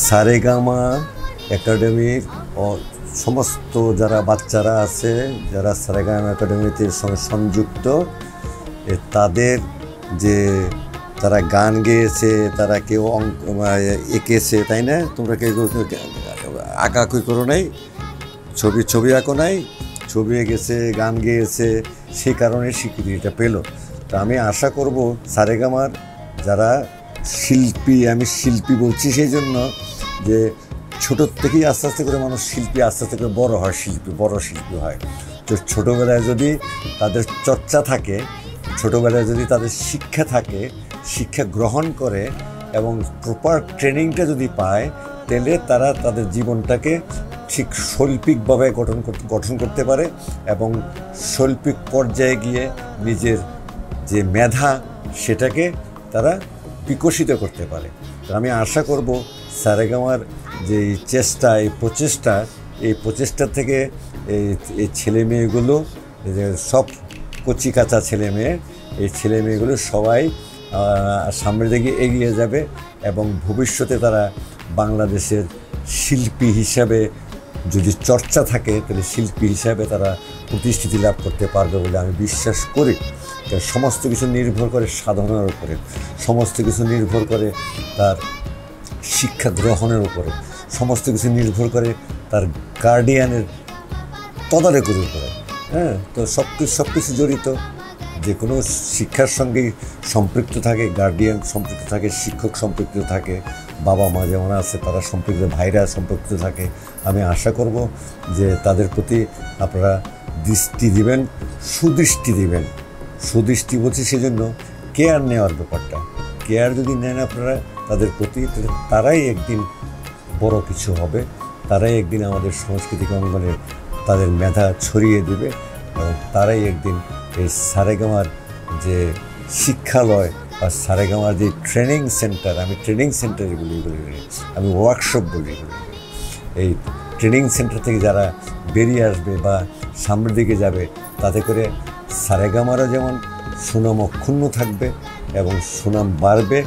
সারেগামা একাডেমির সমস্ত যারা বাচ্চারা আছে, যারা সারেগামা একাডেমিতে সংযুক্ত, তাদের যে তারা গান গেয়েছে, তারা কেউ এঁকেছে, তাই না? তোমরা কেউ আঁকাআঁকি করো নাই, ছবি আঁকো নাই, ছবি এঁকেছে, গান গেয়েছে, সেই কারণে স্বীকৃতিটা পেল। তো আমি আশা করব সারেগামার যারা শিল্পী, আমি শিল্পী বলছি সেই জন্য যে ছোটোর থেকেই আস্তে আস্তে করে মানুষ শিল্পী আস্তে আস্তে করে বড় হয়, বড় শিল্পী হয়। তো ছোটোবেলায় যদি তাদের চর্চা থাকে, ছোটোবেলায় যদি তাদের শিক্ষা থাকে, শিক্ষা গ্রহণ করে এবং প্রপার ট্রেনিংটা যদি পায়, তাহলে তারা তাদের জীবনটাকে ঠিক শৈল্পিকভাবে গঠন করতে পারে এবং শৈল্পিক পর্যায়ে গিয়ে নিজের যে মেধা সেটাকে তারা বিকশিত করতে পারে। তো আমি আশা করব সারেগামার যে চেষ্টা, এই প্রচেষ্টা থেকে এই ছেলেমেয়েগুলো, সব কচি কাঁচা ছেলেমেয়ে, এই ছেলেমেয়েগুলো সবাই সামনের দিকে এগিয়ে যাবে এবং ভবিষ্যতে তারা বাংলাদেশের শিল্পী হিসাবে যদি চর্চা থাকে, তাহলে শিল্পী হিসাবে তারা প্রতিষ্ঠিতি লাভ করতে পারবে বলে আমি বিশ্বাস করি। সমস্ত কিছু নির্ভর করে সাধনার উপরে, সমস্ত কিছু নির্ভর করে তার শিক্ষা গ্রহণের উপরে, সমস্ত কিছু নির্ভর করে তার গার্ডিয়ানের তদারকির উপরে। হ্যাঁ, তো সব কিছু জড়িত। যে কোনো শিক্ষার সঙ্গেই সম্পৃক্ত থাকে গার্ডিয়ান, সম্পৃক্ত থাকে শিক্ষক, সম্পৃক্ত থাকে বাবা মা যেমন আছে তারা সম্পৃক্ত, ভাইরা সম্পৃক্ত থাকে। আমি আশা করব যে তাদের প্রতি আপনারা দৃষ্টি দিবেন, সুদৃষ্টি বলছি সেজন্য কেয়ার নেওয়ার ব্যাপারটা। কেয়ার যদি নেন আপনারা তাদের প্রতি, তাহলে তারাই একদিন বড় কিছু হবে, তারাই একদিন আমাদের সাংস্কৃতিক অঙ্গনে তাদের মেধা ছড়িয়ে দেবে এবং তারাই একদিন এই সারেগামার যে শিক্ষালয় বা সারেগামার যে ট্রেনিং সেন্টার, আমি ট্রেনিং সেন্টার বলি, আমি ওয়ার্কশপ বলি, এই ট্রেনিং সেন্টার থেকে যারা বেরিয়ে আসবে বা সামনের দিকে যাবে, তাতে করে সারেগামারও যেমন সুনাম অক্ষুণ্ণ থাকবে এবং সুনাম বাড়বে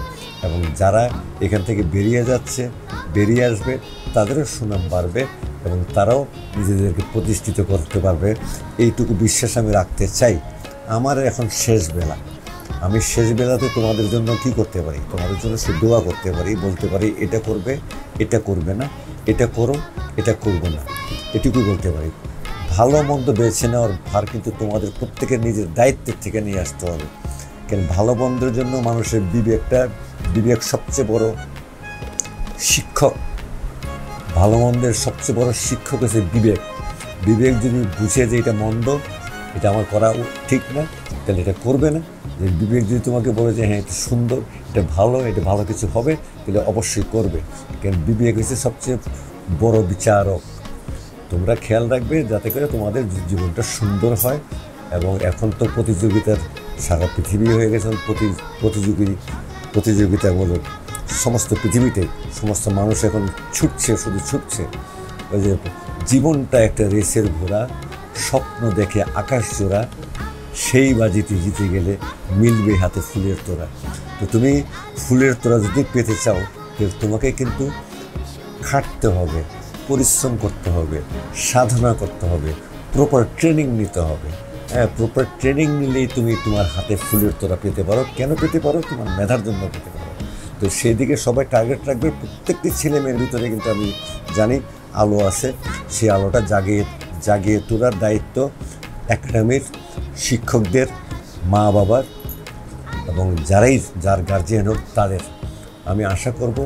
এবং যারা এখান থেকে বেরিয়ে আসবে তাদেরও সুনাম বাড়বে এবং তারাও নিজেদেরকে প্রতিষ্ঠিত করতে পারবে। এইটুকু বিশ্বাস আমি রাখতে চাই। আমার এখন শেষ বেলা, আমি শেষ বেলাতে তোমাদের জন্য কি করতে পারি? তোমাদের জন্য সে দোয়া করতে পারি, বলতে পারি এটা করবে, এটা করবে না, এটা করো, এটা করবে না, এটুকু বলতে পারি। ভালো মন্দ বেছে নেওয়ার ভার কিন্তু তোমাদের প্রত্যেকের নিজের দায়িত্বের থেকে নিয়ে আসতে হবে। কেন ভালো মন্দের জন্য মানুষের বিবেক সবচেয়ে বড় শিক্ষক। ভালো মন্দের সবচেয়ে বড় শিক্ষক হচ্ছে বিবেক যদি বুঝে যে এটা মন্দ, এটা আমার করা ঠিক না, তাহলে এটা করবে না। যে বিবেক যদি তোমাকে বলে যে হ্যাঁ এটা সুন্দর, এটা ভালো কিছু হবে, তাহলে অবশ্যই করবে। কারণ বিবেক হচ্ছে সবচেয়ে বড় বিচারক। তোমরা খেয়াল রাখবে যাতে করে তোমাদের জীবনটা সুন্দর হয়। এবং এখন তো প্রতিযোগিতার সারা পৃথিবী হয়ে গেছে, প্রতিযোগিতামূলক সমস্ত পৃথিবীতে সমস্ত মানুষ এখন শুধু ছুটছে। ওই যে জীবনটা একটা রেসের ঘোড়া, স্বপ্ন দেখে আকাশ জোড়া, সেই বাজিতে জিতে গেলে মিলবে হাতে ফুলের তোড়া। তো তুমি ফুলের তোড়া যদি পেতে চাও, তাহলে তোমাকে কিন্তু খাটতে হবে, পরিশ্রম করতে হবে, সাধনা করতে হবে, প্রপার ট্রেনিং নিতে হবে। হ্যাঁ, প্রপার ট্রেনিং নিলেই তুমি তোমার হাতে ফুলের তোড়া পেতে পারো। কেন পেতে পারো? তোমার মেধার জন্য পেতে পারো। তো সেই দিকে সবাই টার্গেট রাখবে। প্রত্যেকটি ছেলে মেয়ের ভিতরে কিন্তু আমি জানি আলো আছে, সেই আলোটা জাগিয়ে তোলার দায়িত্ব একাডেমির শিক্ষকদের, মা বাবার এবং যার গার্জিয়ান হোক তাদের। আমি আশা করব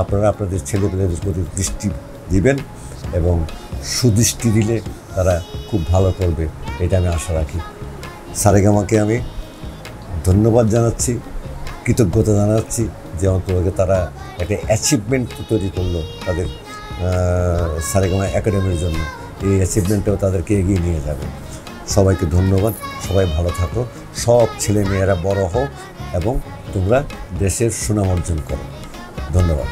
আপনারা আপনাদের ছেলেমেয়েদের প্রতি দৃষ্টি দিবেন এবং সুদৃষ্টি দিলে তারা খুব ভালো করবে, এটা আমি আশা রাখি। সারেগামাকে আমি ধন্যবাদ জানাচ্ছি, কৃতজ্ঞতা জানাচ্ছি যে অন্তত তারা একটা অ্যাচিভমেন্ট তৈরি করলো তাদের সারেগামা একাডেমির জন্য। এই অ্যাচিভমেন্টটাও তাদেরকে এগিয়ে নিয়ে যাবে। সবাইকে ধন্যবাদ, সবাই ভালো থাকো, সব ছেলে মেয়েরা বড় হও এবং তোমরা দেশের সুনাম অর্জন করো। ধন্যবাদ।